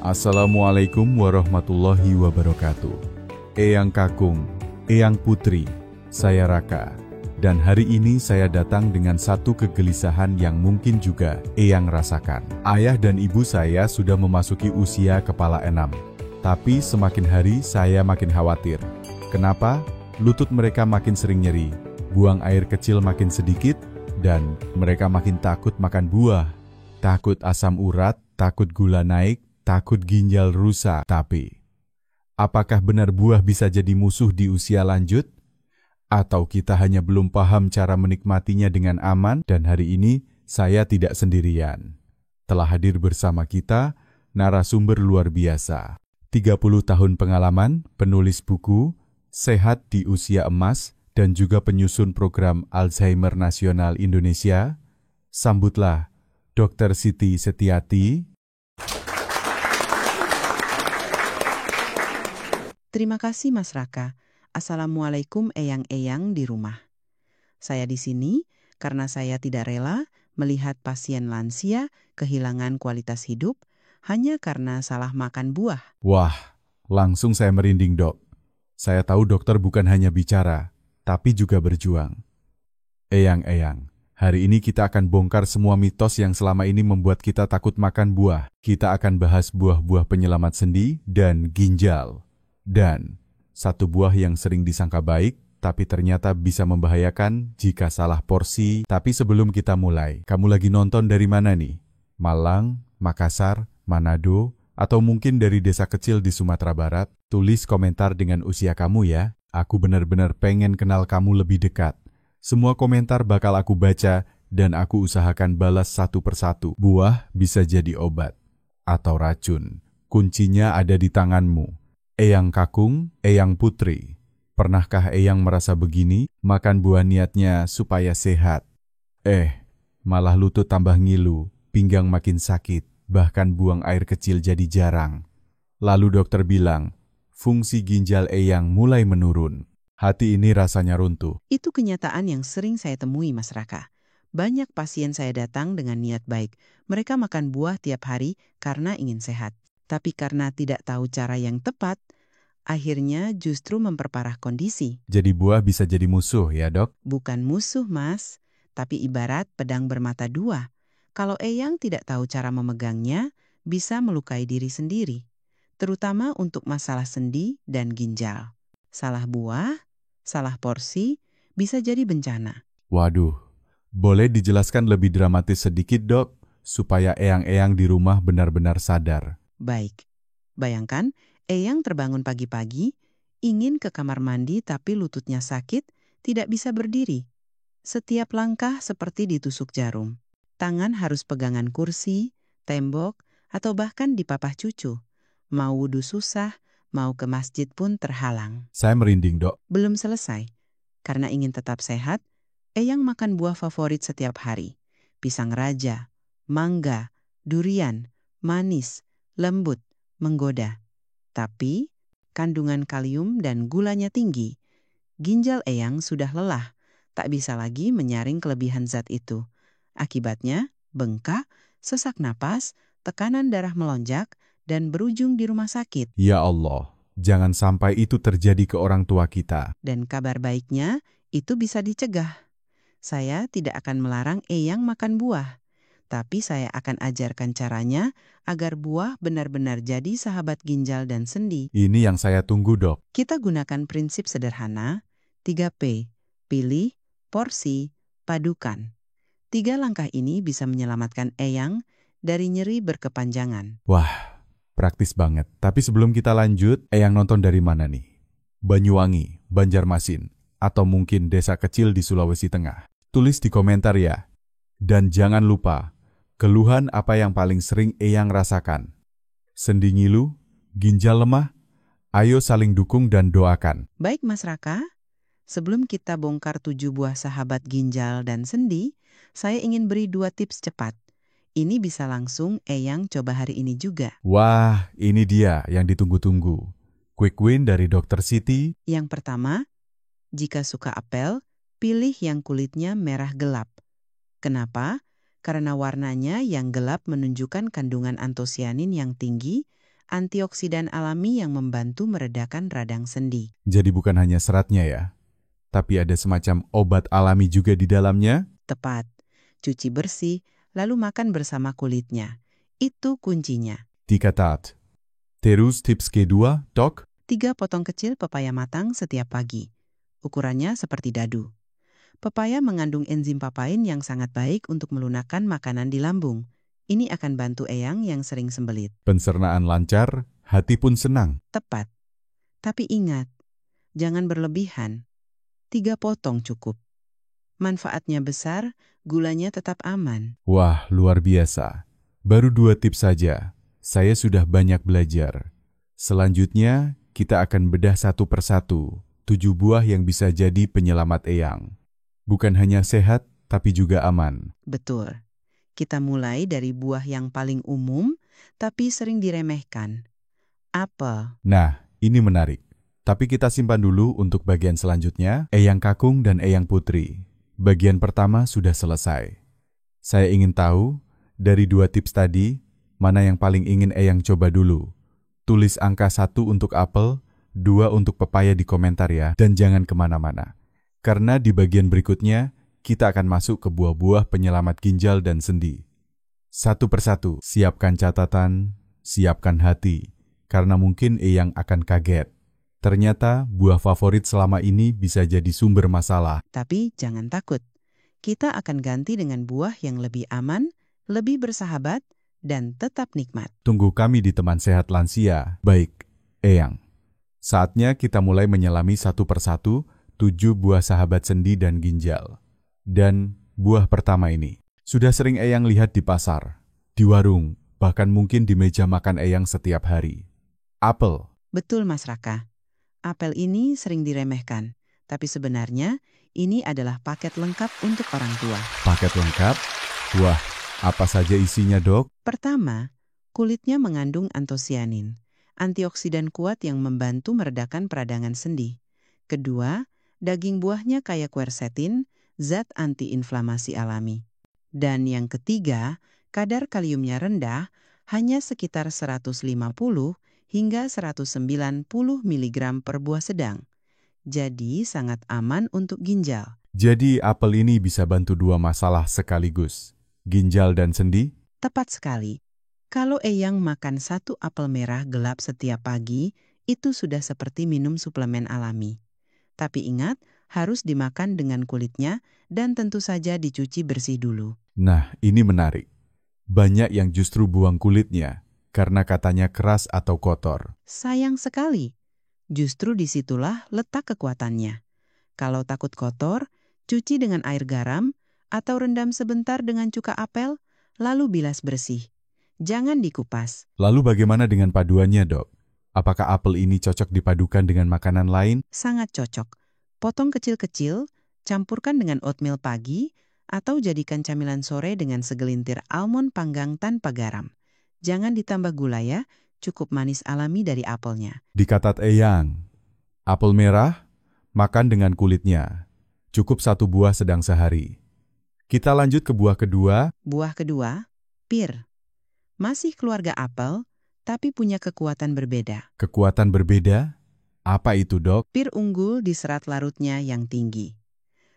Assalamualaikum warahmatullahi wabarakatuh. Eyang Kakung, Eyang Putri, saya Raka. Dan hari ini saya datang dengan satu kegelisahan yang mungkin juga Eyang rasakan. Ayah dan ibu saya sudah memasuki usia kepala 6. Tapi semakin hari saya makin khawatir. Kenapa? Lutut mereka makin sering nyeri, buang air kecil makin sedikit, dan mereka makin takut makan buah. Takut asam urat, takut gula naik, takut ginjal rusak. Tapi, apakah benar buah bisa jadi musuh di usia lanjut? Atau kita hanya belum paham cara menikmatinya dengan aman? Dan hari ini, saya tidak sendirian. Telah hadir bersama kita, narasumber luar biasa. 30 tahun pengalaman, penulis buku, sehat di usia emas, dan juga penyusun program Alzheimer Nasional Indonesia. Sambutlah Dr. Siti Setiati. Terima kasih Mas Raka. Assalamualaikum eyang-eyang di rumah. Saya di sini karena saya tidak rela melihat pasien lansia kehilangan kualitas hidup hanya karena salah makan buah. Wah, langsung saya merinding, Dok. Saya tahu dokter bukan hanya bicara, tapi juga berjuang. Eyang-eyang, hari ini kita akan bongkar semua mitos yang selama ini membuat kita takut makan buah. Kita akan bahas buah-buah penyelamat sendi dan ginjal. Dan satu buah yang sering disangka baik, tapi ternyata bisa membahayakan jika salah porsi. Tapi sebelum kita mulai, kamu lagi nonton dari mana nih? Malang, Makassar, Manado, atau mungkin dari desa kecil di Sumatera Barat? Tulis komentar dengan usia kamu ya. Aku benar-benar pengen kenal kamu lebih dekat. Semua komentar bakal aku baca dan aku usahakan balas satu persatu. Buah bisa jadi obat atau racun. Kuncinya ada di tanganmu. Eyang Kakung, Eyang Putri, pernahkah Eyang merasa begini? Makan buah niatnya supaya sehat. Malah lutut tambah ngilu, pinggang makin sakit, bahkan buang air kecil jadi jarang. Lalu dokter bilang, fungsi ginjal Eyang mulai menurun. Hati ini rasanya runtuh. Itu kenyataan yang sering saya temui Mas Raka. Banyak pasien saya datang dengan niat baik. Mereka makan buah tiap hari karena ingin sehat. Tapi karena tidak tahu cara yang tepat, akhirnya justru memperparah kondisi. Jadi buah bisa jadi musuh ya, Dok? Bukan musuh, Mas, tapi ibarat pedang bermata dua. Kalau Eyang tidak tahu cara memegangnya, bisa melukai diri sendiri. Terutama untuk masalah sendi dan ginjal. Salah buah, salah porsi, bisa jadi bencana. Waduh, boleh dijelaskan lebih dramatis sedikit, Dok? Supaya eyang-eyang di rumah benar-benar sadar. Baik, bayangkan Eyang terbangun pagi-pagi, ingin ke kamar mandi tapi lututnya sakit, tidak bisa berdiri. Setiap langkah seperti ditusuk jarum. Tangan harus pegangan kursi, tembok, atau bahkan dipapah cucu. Mau wudhu susah, mau ke masjid pun terhalang. Saya merinding, Dok. Belum selesai. Karena ingin tetap sehat, Eyang makan buah favorit setiap hari. Pisang raja, mangga, durian, manis, lembut, menggoda. Tapi, kandungan kalium dan gulanya tinggi. Ginjal Eyang sudah lelah, tak bisa lagi menyaring kelebihan zat itu. Akibatnya, bengkak, sesak napas, tekanan darah melonjak, dan berujung di rumah sakit. Ya Allah, jangan sampai itu terjadi ke orang tua kita. Dan kabar baiknya, itu bisa dicegah. Saya tidak akan melarang Eyang makan buah. Tapi saya akan ajarkan caranya agar buah benar-benar jadi sahabat ginjal dan sendi. Ini yang saya tunggu, Dok. Kita gunakan prinsip sederhana, 3P, pilih, porsi, padukan. 3 langkah ini bisa menyelamatkan Eyang dari nyeri berkepanjangan. Wah, praktis banget. Tapi sebelum kita lanjut, Eyang nonton dari mana nih? Banyuwangi, Banjarmasin, atau mungkin desa kecil di Sulawesi Tengah? Tulis di komentar ya. Dan jangan lupa, keluhan apa yang paling sering Eyang rasakan? Sendi ngilu, ginjal lemah? Ayo saling dukung dan doakan. Baik Mas Raka, sebelum kita bongkar 7 buah sahabat ginjal dan sendi, saya ingin beri 2 tips cepat. Ini bisa langsung Eyang coba hari ini juga. Wah, ini dia yang ditunggu-tunggu. Quick win dari Dr. Siti. Yang pertama, jika suka apel, pilih yang kulitnya merah gelap. Kenapa? Karena warnanya yang gelap menunjukkan kandungan antosianin yang tinggi antioksidan alami yang membantu meredakan radang sendi. Jadi bukan hanya seratnya ya, tapi ada semacam obat alami juga di dalamnya? Tepat. Cuci bersih, lalu makan bersama kulitnya. Itu kuncinya. Dikatat. Terus tips kedua, Dok? 3 potong kecil pepaya matang setiap pagi. Ukurannya seperti dadu. Pepaya mengandung enzim papain yang sangat baik untuk melunakkan makanan di lambung. Ini akan bantu eyang yang sering sembelit. Pencernaan lancar, hati pun senang. Tepat. Tapi ingat, jangan berlebihan. 3 potong cukup. Manfaatnya besar, gulanya tetap aman. Wah, luar biasa. Baru 2 tips saja. Saya sudah banyak belajar. Selanjutnya, kita akan bedah satu persatu 7 buah yang bisa jadi penyelamat eyang. Bukan hanya sehat, tapi juga aman. Betul. Kita mulai dari buah yang paling umum, tapi sering diremehkan. Apel. Nah, ini menarik. Tapi kita simpan dulu untuk bagian selanjutnya, eyang kakung dan eyang putri. Bagian pertama sudah selesai. Saya ingin tahu, dari 2 tips tadi, mana yang paling ingin eyang coba dulu. Tulis angka 1 untuk apel, 2 untuk pepaya di komentar ya, dan jangan kemana-mana. Karena di bagian berikutnya, kita akan masuk ke buah-buah penyelamat ginjal dan sendi. Satu persatu, siapkan catatan, siapkan hati, karena mungkin eyang akan kaget. Ternyata buah favorit selama ini bisa jadi sumber masalah. Tapi jangan takut. Kita akan ganti dengan buah yang lebih aman, lebih bersahabat, dan tetap nikmat. Tunggu kami di Teman Sehat Lansia. Baik, eyang. Saatnya kita mulai menyelami satu persatu 7 buah sahabat sendi dan ginjal. Dan buah pertama ini sudah sering eyang lihat di pasar, di warung, bahkan mungkin di meja makan eyang setiap hari. Apel. Betul, Mas Raka. Apel ini sering diremehkan, tapi sebenarnya ini adalah paket lengkap untuk orang tua. Paket lengkap? Wah, apa saja isinya, Dok? Pertama, kulitnya mengandung antosianin, antioksidan kuat yang membantu meredakan peradangan sendi. Kedua, daging buahnya kaya quercetin, zat antiinflamasi alami. Dan yang ketiga, kadar kaliumnya rendah, hanya sekitar 150 hingga 190 mg per buah sedang. Jadi sangat aman untuk ginjal. Jadi apel ini bisa bantu 2 masalah sekaligus, ginjal dan sendi? Tepat sekali. Kalau eyang makan 1 apel merah gelap setiap pagi, itu sudah seperti minum suplemen alami. Tapi ingat, harus dimakan dengan kulitnya dan tentu saja dicuci bersih dulu. Nah, ini menarik. Banyak yang justru buang kulitnya karena katanya keras atau kotor. Sayang sekali. Justru disitulah letak kekuatannya. Kalau takut kotor, cuci dengan air garam atau rendam sebentar dengan cuka apel, lalu bilas bersih. Jangan dikupas. Lalu bagaimana dengan paduannya, Dok? Apakah apel ini cocok dipadukan dengan makanan lain? Sangat cocok. Potong kecil-kecil, campurkan dengan oatmeal pagi, atau jadikan camilan sore dengan segelintir almond panggang tanpa garam. Jangan ditambah gula ya, cukup manis alami dari apelnya. Dikatat eyang, apel merah, makan dengan kulitnya. Cukup 1 buah sedang sehari. Kita lanjut ke buah kedua. Buah kedua, pir. Masih keluarga apel, tapi punya kekuatan berbeda. Kekuatan berbeda? Apa itu, Dok? Pir unggul di serat larutnya yang tinggi.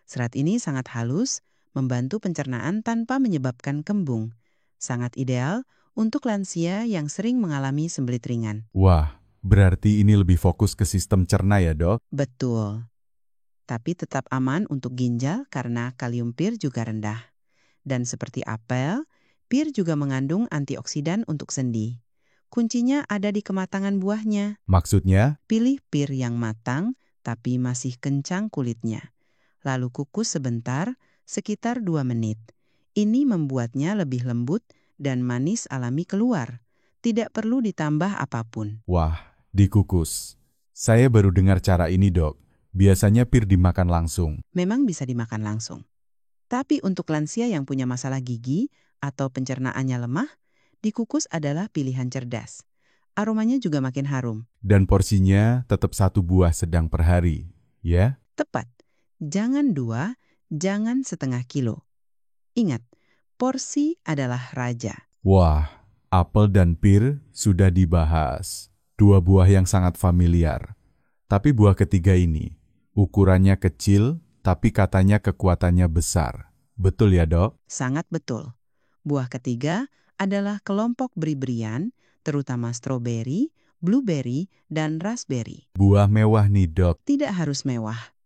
Serat ini sangat halus, membantu pencernaan tanpa menyebabkan kembung. Sangat ideal untuk lansia yang sering mengalami sembelit ringan. Wah, berarti ini lebih fokus ke sistem cerna ya, Dok? Betul. Tapi tetap aman untuk ginjal karena kalium pir juga rendah. Dan seperti apel, pir juga mengandung antioksidan untuk sendi. Kuncinya ada di kematangan buahnya. Maksudnya? Pilih pir yang matang tapi masih kencang kulitnya. Lalu kukus sebentar, sekitar 2 menit. Ini membuatnya lebih lembut dan manis alami keluar. Tidak perlu ditambah apapun. Wah, dikukus. Saya baru dengar cara ini, Dok. Biasanya pir dimakan langsung. Memang bisa dimakan langsung. Tapi untuk lansia yang punya masalah gigi atau pencernaannya lemah, dikukus adalah pilihan cerdas. Aromanya juga makin harum. Dan porsinya tetap 1 buah sedang per hari, ya? Tepat. Jangan 2, jangan setengah kilo. Ingat, porsi adalah raja. Wah, Apel dan pir sudah dibahas. Dua buah yang sangat familiar. Tapi buah ketiga ini, ukurannya kecil, tapi katanya kekuatannya besar. Betul ya, Dok? Sangat betul. Buah ketiga adalah kelompok beri-berian, terutama stroberi, blueberry, dan raspberry. Buah mewah nih, Dok. Tidak harus mewah.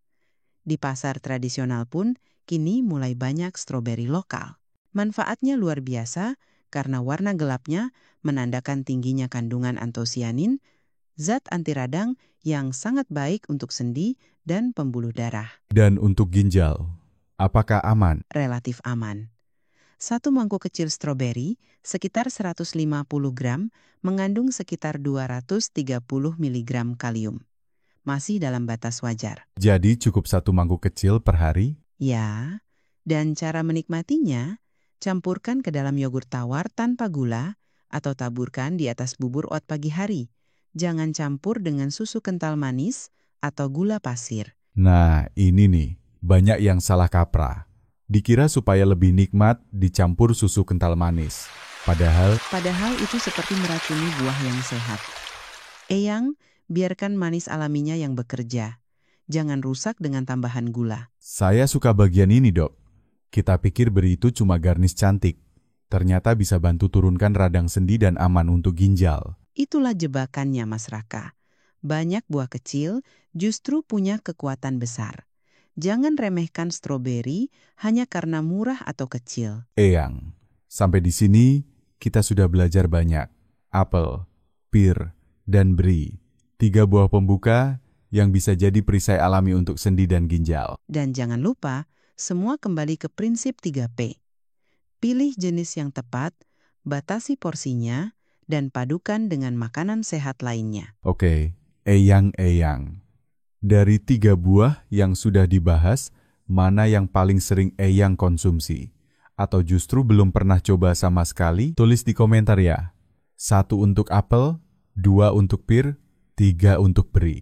Di pasar tradisional pun, kini mulai banyak stroberi lokal. Manfaatnya luar biasa karena warna gelapnya menandakan tingginya kandungan antosianin, zat anti radang yang sangat baik untuk sendi dan pembuluh darah. Dan untuk ginjal, apakah aman? Relatif aman. Satu mangkuk kecil stroberi, sekitar 150 gram, mengandung sekitar 230 mg kalium. Masih dalam batas wajar. Jadi cukup satu mangkuk kecil per hari? Ya, dan cara menikmatinya, campurkan ke dalam yogurt tawar tanpa gula atau taburkan di atas bubur oat pagi hari. Jangan campur dengan susu kental manis atau gula pasir. Nah, ini nih, banyak yang salah kaprah. Dikira supaya lebih nikmat dicampur susu kental manis. Padahal itu seperti meracuni buah yang sehat. Eyang, biarkan manis alaminya yang bekerja. Jangan rusak dengan tambahan gula. saya suka bagian ini, Dok. Kita pikir beri itu cuma garnis cantik. Ternyata bisa bantu turunkan radang sendi dan aman untuk ginjal. Itulah jebakannya, Mas Raka. Banyak buah kecil justru punya kekuatan besar. Jangan remehkan stroberi hanya karena murah atau kecil. Eyang, sampai di sini kita sudah belajar banyak. Apel, pir, dan beri. 3 buah pembuka yang bisa jadi perisai alami untuk sendi dan ginjal. Dan jangan lupa, semua kembali ke prinsip 3P. Pilih jenis yang tepat, batasi porsinya, dan padukan dengan makanan sehat lainnya. Oke, Eyang. Dari 3 buah yang sudah dibahas, mana yang paling sering Eyang konsumsi? Atau justru belum pernah coba sama sekali? Tulis di komentar ya. 1 untuk apel, 2 untuk pir, 3 untuk beri.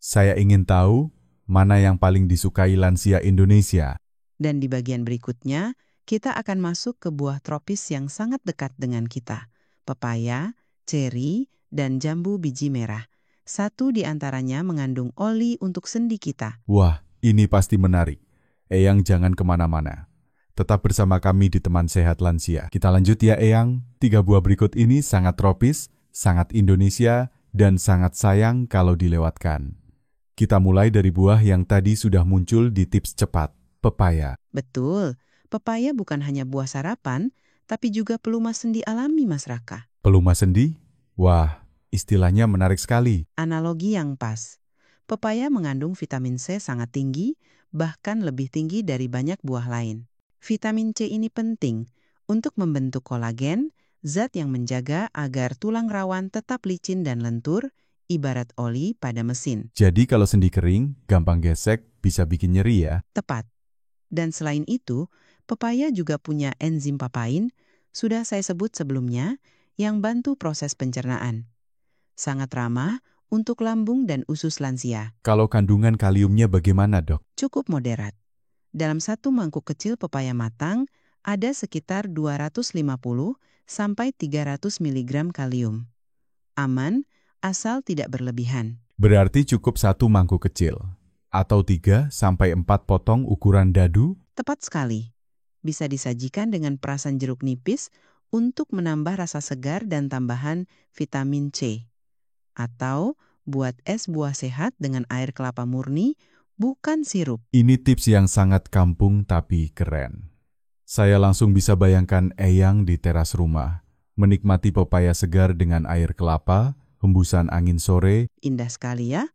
Saya ingin tahu mana yang paling disukai lansia Indonesia. Dan di bagian berikutnya, kita akan masuk ke buah tropis yang sangat dekat dengan kita. Pepaya, ceri, dan jambu biji merah. 1 di antaranya mengandung oli untuk sendi kita. Wah, ini pasti menarik. Eyang jangan kemana-mana. Tetap bersama kami di Teman Sehat Lansia. Kita lanjut ya Eyang. 3 buah berikut ini sangat tropis, sangat Indonesia, dan sangat sayang kalau dilewatkan. Kita mulai dari buah yang tadi sudah muncul di tips cepat, pepaya. Betul, pepaya bukan hanya buah sarapan, tapi juga pelumas sendi alami, Mas Raka. Pelumas sendi? Wah, istilahnya menarik sekali. Analogi yang pas. Pepaya mengandung vitamin C sangat tinggi, bahkan lebih tinggi dari banyak buah lain. Vitamin C ini penting untuk membentuk kolagen, zat yang menjaga agar tulang rawan tetap licin dan lentur, ibarat oli pada mesin. Jadi kalau sendi kering, gampang gesek, bisa bikin nyeri ya? Tepat. Dan selain itu, pepaya juga punya enzim papain, sudah saya sebut sebelumnya, yang bantu proses pencernaan. Sangat ramah untuk lambung dan usus lansia. Kalau kandungan kaliumnya bagaimana, Dok? Cukup moderat. Dalam 1 mangkuk kecil pepaya matang, ada sekitar 250 sampai 300 mg kalium. Aman, asal tidak berlebihan. Berarti cukup 1 mangkuk kecil. Atau 3 sampai 4 potong ukuran dadu? Tepat sekali. Bisa disajikan dengan perasan jeruk nipis untuk menambah rasa segar dan tambahan vitamin C. Atau buat es buah sehat dengan air kelapa murni, bukan sirup. Ini tips yang sangat kampung tapi keren. Saya langsung bisa bayangkan Eyang di teras rumah, menikmati pepaya segar dengan air kelapa, hembusan angin sore. Indah sekali ya,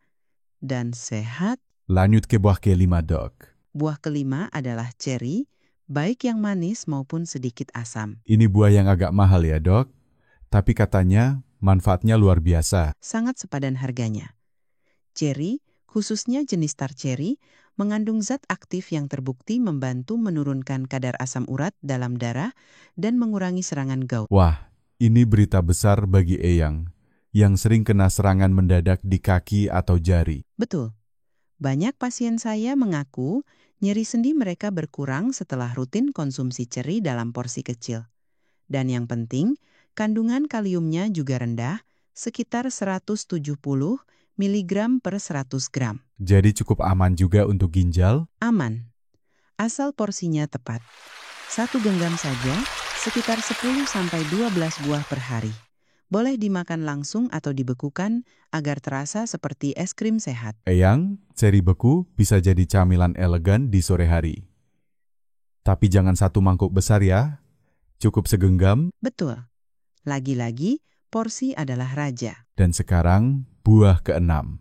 dan sehat. Lanjut ke buah kelima, Dok. Buah kelima adalah ceri, baik yang manis maupun sedikit asam. Ini buah yang agak mahal ya, Dok. Tapi katanya manfaatnya luar biasa. Sangat sepadan harganya. Ceri, khususnya jenis star cherry, mengandung zat aktif yang terbukti membantu menurunkan kadar asam urat dalam darah dan mengurangi serangan gout. Wah, ini berita besar bagi Eyang, yang sering kena serangan mendadak di kaki atau jari. Betul. Banyak pasien saya mengaku nyeri sendi mereka berkurang setelah rutin konsumsi ceri dalam porsi kecil. Dan yang penting, Kandungan kaliumnya juga rendah, sekitar 170 mg per 100 gram. Jadi cukup aman juga untuk ginjal? Aman, asal porsinya tepat. 1 genggam saja, sekitar 10-12 buah per hari. Boleh dimakan langsung atau dibekukan agar terasa seperti es krim sehat. Eyang, ceri beku bisa jadi camilan elegan di sore hari. Tapi jangan satu mangkuk besar ya, cukup segenggam. Betul. Lagi-lagi, porsi adalah raja. Dan sekarang, buah keenam,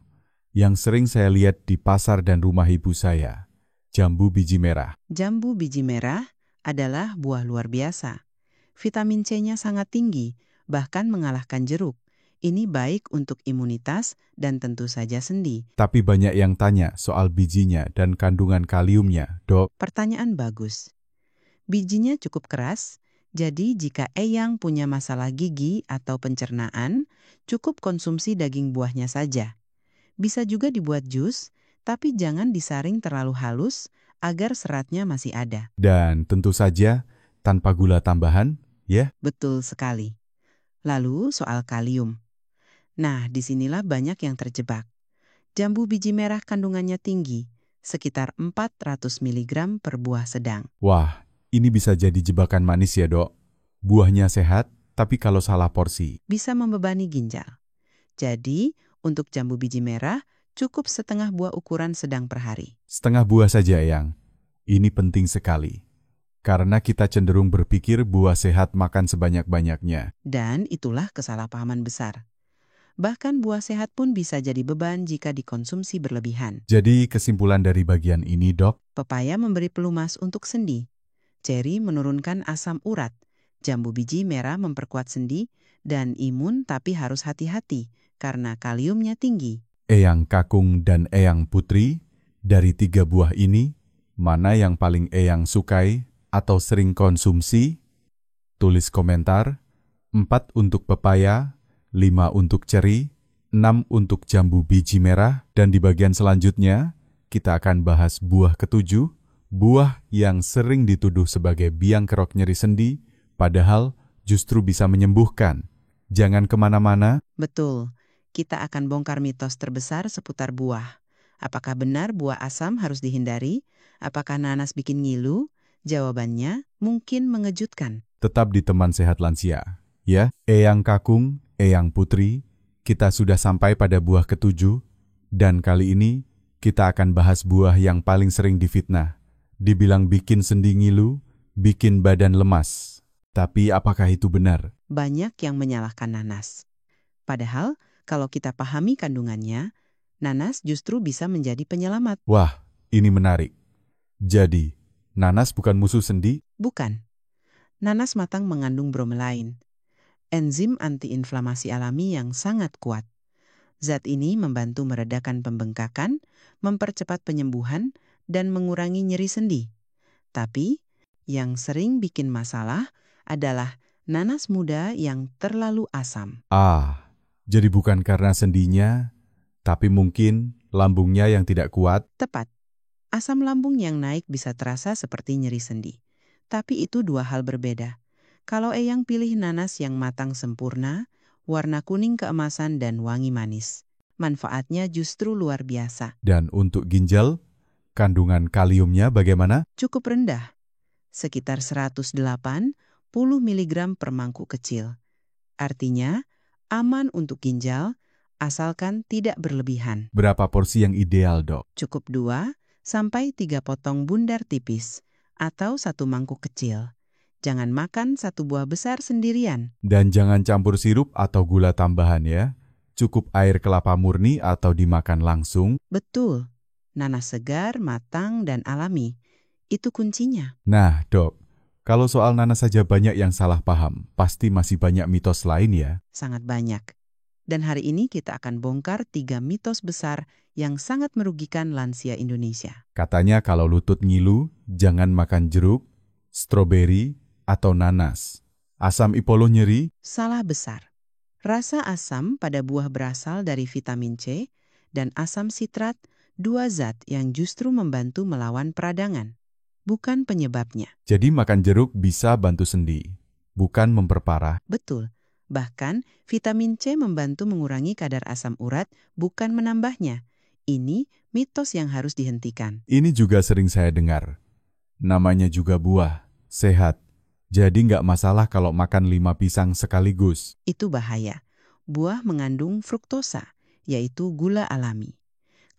yang sering saya lihat di pasar dan rumah ibu saya, jambu biji merah. Jambu biji merah adalah buah luar biasa. Vitamin C-nya sangat tinggi, bahkan mengalahkan jeruk. Ini baik untuk imunitas dan tentu saja sendi. Tapi banyak yang tanya soal bijinya dan kandungan kaliumnya, Dok. Pertanyaan bagus. Bijinya cukup keras, jadi jika Eyang punya masalah gigi atau pencernaan, cukup konsumsi daging buahnya saja. Bisa juga dibuat jus, tapi jangan disaring terlalu halus agar seratnya masih ada. Dan tentu saja tanpa gula tambahan, ya. Betul sekali. Lalu soal kalium. Nah, disinilah banyak yang terjebak. Jambu biji merah kandungannya tinggi, sekitar 400 mg per buah sedang. Wah, ini bisa jadi jebakan manis ya, Dok. Buahnya sehat, tapi kalau salah porsi. Bisa membebani ginjal. Jadi, untuk jambu biji merah, cukup setengah buah ukuran sedang per hari. Setengah buah saja, Eyang. Ini penting sekali. Karena kita cenderung berpikir buah sehat makan sebanyak-banyaknya. Dan itulah kesalahpahaman besar. Bahkan buah sehat pun bisa jadi beban jika dikonsumsi berlebihan. Jadi kesimpulan dari bagian ini, Dok, Pepaya memberi pelumas untuk sendi. Ceri menurunkan asam urat. Jambu biji merah memperkuat sendi dan imun, tapi harus hati-hati karena kaliumnya tinggi. Eyang Kakung dan Eyang Putri, dari 3 buah ini, mana yang paling Eyang sukai atau sering konsumsi? Tulis komentar. 4 untuk pepaya, 5 untuk ceri, 6 untuk jambu biji merah, dan di bagian selanjutnya, kita akan bahas buah ketujuh, buah yang sering dituduh sebagai biang kerok nyeri sendi, padahal justru bisa menyembuhkan. Jangan kemana-mana. Betul, kita akan bongkar mitos terbesar seputar buah. Apakah benar buah asam harus dihindari? Apakah nanas bikin ngilu? Jawabannya mungkin mengejutkan. Tetap di Teman Sehat Lansia. Ya, Eyang Kakung, Eyang Putri, kita sudah sampai pada buah ketujuh, dan kali ini kita akan bahas buah yang paling sering difitnah. Dibilang bikin sendi ngilu, bikin badan lemas. Tapi apakah itu benar? Banyak yang menyalahkan nanas. Padahal, kalau kita pahami kandungannya, nanas justru bisa menjadi penyelamat. Wah, ini menarik. Jadi, nanas bukan musuh sendi? Bukan. Nanas matang mengandung bromelain, enzim antiinflamasi alami yang sangat kuat. Zat ini membantu meredakan pembengkakan, mempercepat penyembuhan, dan mengurangi nyeri sendi. Tapi, yang sering bikin masalah adalah nanas muda yang terlalu asam. Jadi bukan karena sendinya, tapi mungkin lambungnya yang tidak kuat. Tepat. Asam lambung yang naik bisa terasa seperti nyeri sendi. Tapi itu dua hal berbeda. Kalau Eyang pilih nanas yang matang sempurna, warna kuning keemasan dan wangi manis, manfaatnya justru luar biasa. Dan untuk ginjal, kandungan kaliumnya bagaimana? Cukup rendah, sekitar 180 mg per mangkuk kecil. Artinya, aman untuk ginjal, asalkan tidak berlebihan. Berapa porsi yang ideal, Dok? Cukup 2-3 potong bundar tipis, atau 1 mangkuk kecil. Jangan makan 1 buah besar sendirian. Dan jangan campur sirup atau gula tambahan ya. Cukup air kelapa murni atau dimakan langsung. Betul, nanas segar, matang, dan alami. Itu kuncinya. Nah, Dok, kalau soal nanas saja banyak yang salah paham, pasti masih banyak mitos lain ya. Sangat banyak. Dan hari ini kita akan bongkar 3 mitos besar yang sangat merugikan lansia Indonesia. Katanya kalau lutut ngilu, jangan makan jeruk, stroberi, atau nanas. Asam ipolo nyeri? Salah besar. Rasa asam pada buah berasal dari vitamin C dan asam sitrat, 2 zat yang justru membantu melawan peradangan, bukan penyebabnya. Jadi makan jeruk bisa bantu sendi, bukan memperparah. Betul, Bahkan, vitamin C membantu mengurangi kadar asam urat, bukan menambahnya. Ini mitos yang harus dihentikan. Ini juga sering saya dengar. Namanya juga buah, sehat. Jadi nggak masalah kalau makan 5 pisang sekaligus. Itu bahaya. Buah mengandung fruktosa, yaitu gula alami.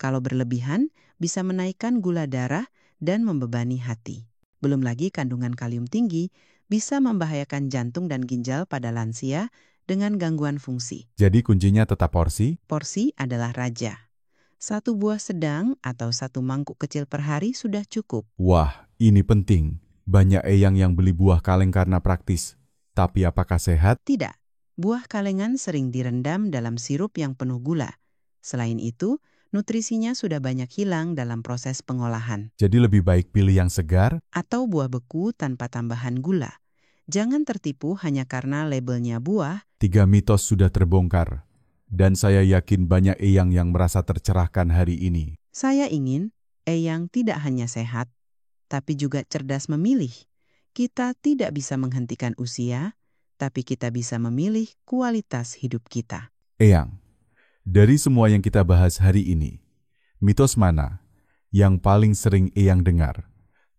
Kalau berlebihan, bisa menaikkan gula darah dan membebani hati. Belum lagi kandungan kalium tinggi bisa membahayakan jantung dan ginjal pada lansia dengan gangguan fungsi. Jadi kuncinya tetap porsi? Porsi adalah raja. 1 buah sedang atau 1 mangkuk kecil per hari sudah cukup. Wah, ini penting. Banyak eyang yang beli buah kaleng karena praktis. Tapi apakah sehat? Tidak. Buah kalengan sering direndam dalam sirup yang penuh gula. Selain itu, nutrisinya sudah banyak hilang dalam proses pengolahan. Jadi lebih baik pilih yang segar? Atau buah beku tanpa tambahan gula. Jangan tertipu hanya karena labelnya buah. 3 mitos sudah terbongkar. Dan saya yakin banyak eyang yang merasa tercerahkan hari ini. Saya ingin eyang tidak hanya sehat, tapi juga cerdas memilih. Kita tidak bisa menghentikan usia, tapi kita bisa memilih kualitas hidup kita. Eyang, dari semua yang kita bahas hari ini, mitos mana yang paling sering eyang dengar?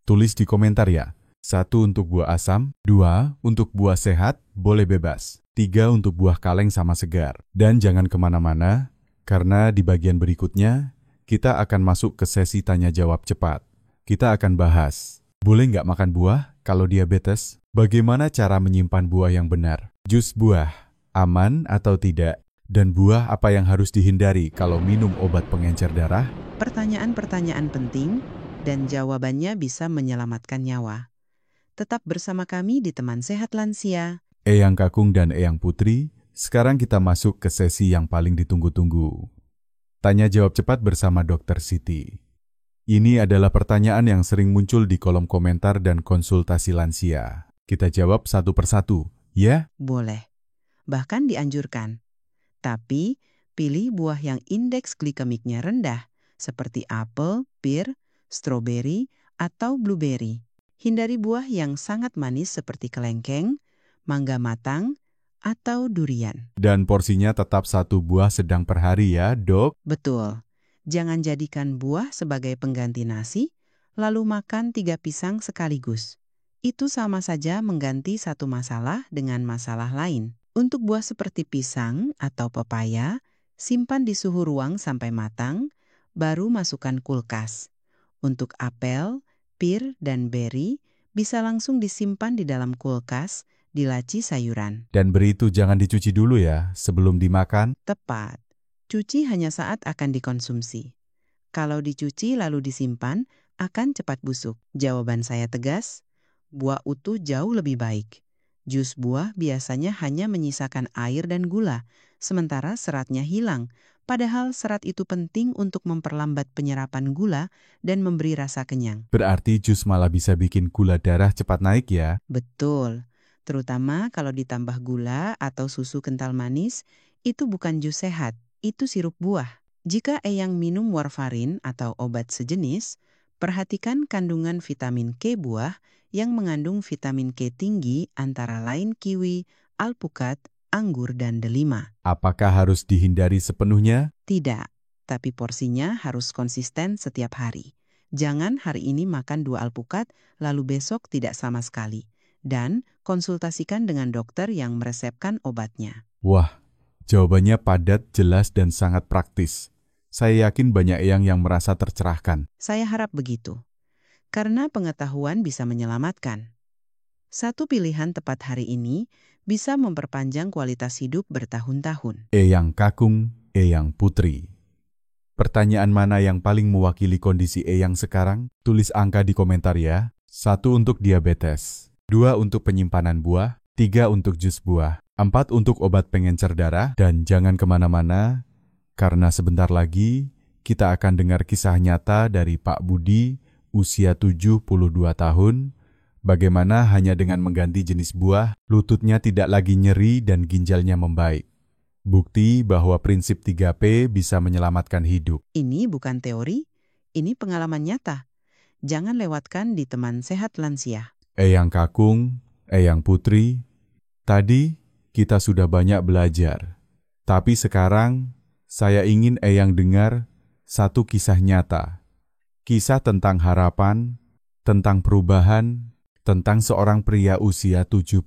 Tulis di komentar ya. 1 untuk buah asam, 2 untuk buah sehat, boleh bebas. 3 untuk buah kaleng sama segar. Dan jangan kemana-mana, karena di bagian berikutnya, kita akan masuk ke sesi tanya-jawab cepat. Kita akan bahas, boleh nggak makan buah kalau diabetes? Bagaimana cara menyimpan buah yang benar? Jus buah, aman atau tidak? Dan buah apa yang harus dihindari kalau minum obat pengencer darah? Pertanyaan-pertanyaan penting dan jawabannya bisa menyelamatkan nyawa. Tetap bersama kami di Teman Sehat Lansia. Eyang Kakung dan Eyang Putri, sekarang kita masuk ke sesi yang paling ditunggu-tunggu. Tanya jawab cepat bersama Dr. Siti. Ini adalah pertanyaan yang sering muncul di kolom komentar dan konsultasi lansia. Kita jawab satu persatu, ya? Boleh. Bahkan dianjurkan. Tapi, pilih buah yang indeks glikemiknya rendah, seperti apel, pir, stroberi, atau blueberry. Hindari buah yang sangat manis seperti kelengkeng, mangga matang, atau durian. Dan porsinya tetap 1 buah sedang per hari ya, Dok? Betul. Jangan jadikan buah sebagai pengganti nasi, lalu makan 3 pisang sekaligus. Itu sama saja mengganti satu masalah dengan masalah lain. Untuk buah seperti pisang atau pepaya, simpan di suhu ruang sampai matang, baru masukkan kulkas. Untuk apel, pir, dan beri, bisa langsung disimpan di dalam kulkas, di laci sayuran. Dan beri itu jangan dicuci dulu ya, sebelum dimakan. Tepat. Cuci hanya saat akan dikonsumsi. Kalau dicuci lalu disimpan, akan cepat busuk. Jawaban saya tegas, buah utuh jauh lebih baik. Jus buah biasanya hanya menyisakan air dan gula, sementara seratnya hilang. Padahal serat itu penting untuk memperlambat penyerapan gula dan memberi rasa kenyang. Berarti jus malah bisa bikin gula darah cepat naik ya? Betul. Terutama kalau ditambah gula atau susu kental manis, itu bukan jus sehat, itu sirup buah. Jika eyang minum warfarin atau obat sejenis, perhatikan kandungan vitamin K buah yang mengandung vitamin K tinggi antara lain kiwi, alpukat, anggur, dan delima. Apakah harus dihindari sepenuhnya? Tidak, tapi porsinya harus konsisten setiap hari. Jangan hari ini makan 2 alpukat, lalu besok tidak sama sekali. Dan konsultasikan dengan dokter yang meresepkan obatnya. Wah, jawabannya padat, jelas, dan sangat praktis. Saya yakin banyak eyang yang merasa tercerahkan. Saya harap begitu. Karena pengetahuan bisa menyelamatkan. Satu pilihan tepat hari ini bisa memperpanjang kualitas hidup bertahun-tahun. Eyang Kakung, Eyang Putri. Pertanyaan mana yang paling mewakili kondisi eyang sekarang? Tulis angka di komentar ya. 1 untuk diabetes, 2 untuk penyimpanan buah, 3 untuk jus buah, 4 untuk obat pengencer darah, dan jangan kemana-mana, karena sebentar lagi kita akan dengar kisah nyata dari Pak Budi, usia 72 tahun, bagaimana hanya dengan mengganti jenis buah, lututnya tidak lagi nyeri dan ginjalnya membaik. Bukti bahwa prinsip 3P bisa menyelamatkan hidup. Ini bukan teori, ini pengalaman nyata. Jangan lewatkan di Teman Sehat Lansia. Eyang Kakung, Eyang Putri, tadi kita sudah banyak belajar. Tapi sekarang, saya ingin Eyang dengar satu kisah nyata. Kisah tentang harapan, tentang perubahan, tentang seorang pria usia 72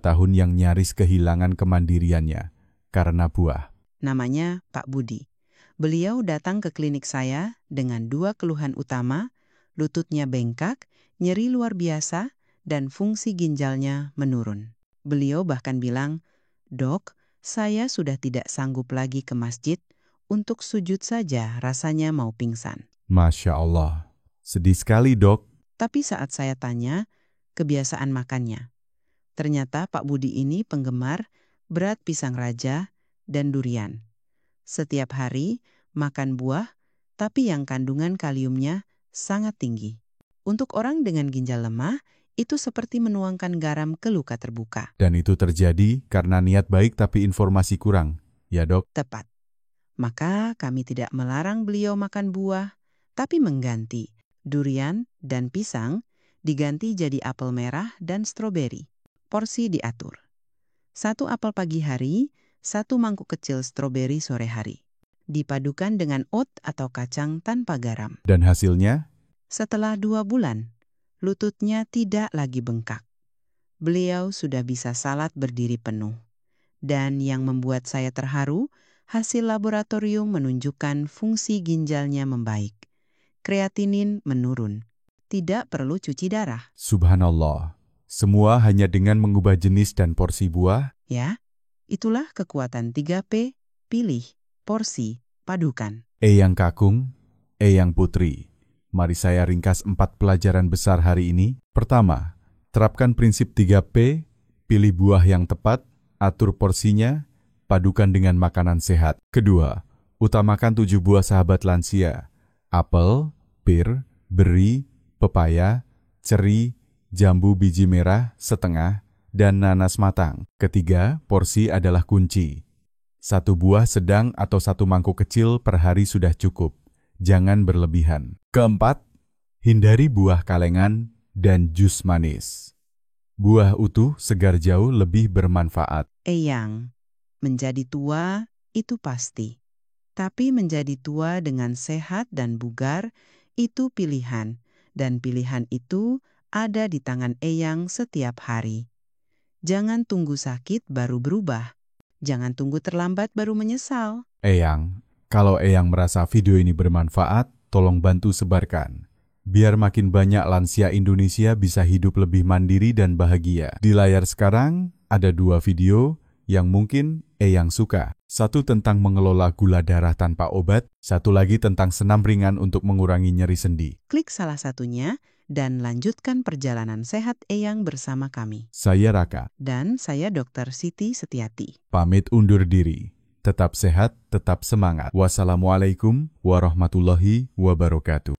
tahun yang nyaris kehilangan kemandiriannya karena buah. Namanya Pak Budi. Beliau datang ke klinik saya dengan 2 keluhan utama, lututnya bengkak, nyeri luar biasa, dan fungsi ginjalnya menurun. Beliau bahkan bilang, "Dok, saya sudah tidak sanggup lagi ke masjid, untuk sujud saja rasanya mau pingsan." Masya Allah, sedih sekali dok. Tapi saat saya tanya, kebiasaan makannya. Ternyata Pak Budi ini penggemar berat pisang raja dan durian. Setiap hari makan buah, tapi yang kandungan kaliumnya sangat tinggi. Untuk orang dengan ginjal lemah, itu seperti menuangkan garam ke luka terbuka. Dan itu terjadi karena niat baik tapi informasi kurang, ya dok? Tepat. Maka kami tidak melarang beliau makan buah, tapi mengganti durian dan pisang diganti jadi apel merah dan stroberi. Porsi diatur. 1 apel pagi hari, 1 mangkuk kecil stroberi sore hari. Dipadukan dengan oat atau kacang tanpa garam. Dan hasilnya? Setelah 2 bulan, lututnya tidak lagi bengkak. Beliau sudah bisa salat berdiri penuh. Dan yang membuat saya terharu, hasil laboratorium menunjukkan fungsi ginjalnya membaik. Kreatinin menurun. Tidak perlu cuci darah. Subhanallah, semua hanya dengan mengubah jenis dan porsi buah? Ya, itulah kekuatan 3P, pilih, porsi, padukan. Eyang Kakung, Eyang Putri. Mari saya ringkas 4 pelajaran besar hari ini. Pertama, terapkan prinsip 3P, pilih buah yang tepat, atur porsinya, padukan dengan makanan sehat. Kedua, utamakan 7 buah sahabat lansia. Apel, pir, beri, pepaya, ceri, jambu biji merah setengah, dan nanas matang. Ketiga, porsi adalah kunci. 1 buah sedang atau 1 mangkuk kecil per hari sudah cukup. Jangan berlebihan. Keempat, hindari buah kalengan dan jus manis. Buah utuh segar jauh lebih bermanfaat. Eyang, menjadi tua itu pasti. Tapi menjadi tua dengan sehat dan bugar itu pilihan. Dan pilihan itu ada di tangan Eyang setiap hari. Jangan tunggu sakit baru berubah. Jangan tunggu terlambat baru menyesal. Eyang, kalau Eyang merasa video ini bermanfaat, tolong bantu sebarkan. Biar makin banyak lansia Indonesia bisa hidup lebih mandiri dan bahagia. Di layar sekarang ada 2 video yang mungkin Eyang suka. 1 tentang mengelola gula darah tanpa obat, 1 lagi tentang senam ringan untuk mengurangi nyeri sendi. Klik salah satunya dan lanjutkan perjalanan sehat Eyang bersama kami. Saya Raka. Dan saya Dr. Siti Setiati. Pamit undur diri. Tetap sehat, tetap semangat. Wassalamualaikum warahmatullahi wabarakatuh.